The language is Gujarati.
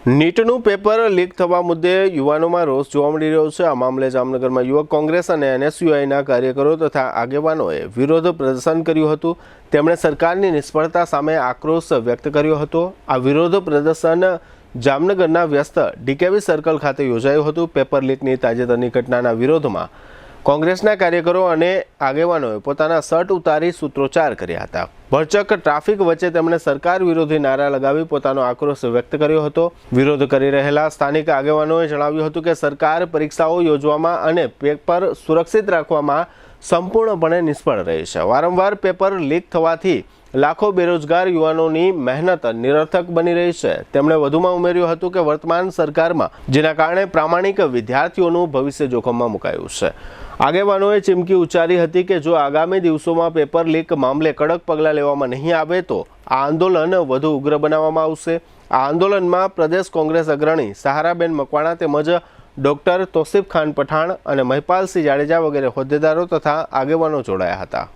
નીટનું પેપર લીક થવા મુદ્દે યુવાનોમાં રોષ જોવા મળી રહ્યો છે। આ મામલે જામનગરમાં યુવક કોંગ્રેસ અને એનએસયુઆઈના કાર્યકરો તથા આગેવાનોએ વિરોધ પ્રદર્શન કર્યું હતું। તેમણે સરકારની નિષ્ફળતા સામે આક્રોશ વ્યક્ત કર્યો હતો। આ વિરોધ પ્રદર્શન જામનગરના વ્યસ્ત ડીકેવી સર્કલ ખાતે યોજાયું હતું। પેપર લીકની તાજેતરની ઘટનાના વિરોધમાં કોંગ્રેસના કાર્યકરો અને આગેવાનોએ પોતાના શર્ટ ઉતારી સૂત્રોચ્ચાર કર્યા હતા। ભરચક ટ્રાફિક વચ્ચે તેમણે સરકાર વિરોધી નારા લગાવી પોતાનો આક્રોશ વ્યક્ત કર્યો હતો। વિરોધ કરી રહેલા સ્થાનિક આગેવાનોએ જણાવ્યું હતું કે સરકાર પરીક્ષાઓ યોજવામાં અને પેપર સુરક્ષિત રાખવામાં સંપૂર્ણપણે નિષ્ફળ રહી છે। વારંવાર પેપર લીક થવાથી લાખો બેરોજગાર યુવાનોની મહેનત નિરર્થક બની રહી છે। તેમણે વધુમાં ઉમેર્યું હતું કે વર્તમાન સરકારમાં જેના કારણે પ્રામાણિક વિદ્યાર્થીઓનું ભવિષ્ય જોખમમાં મુકાયું છે। આગેવાનોએ ચીમકી ઉચ્ચારી હતી કે જો આગામી દિવસોમાં પેપર લીક મામલે કડક પગલાં લેવામાં નહીં આવે તો આ આંદોલન વધુ ઉગ્ર બનાવવામાં આવશે। આ આંદોલનમાં પ્રદેશ કોંગ્રેસ અગ્રણી સહારાબેન મકવાણા તેમજ ડોક્ટર તોસીફ ખાન પઠાણ અને મહિપાલસિંહ જાડેજા વગેરે હોદ્દેદારો તથા આગેવાનો જોડાયા હતા।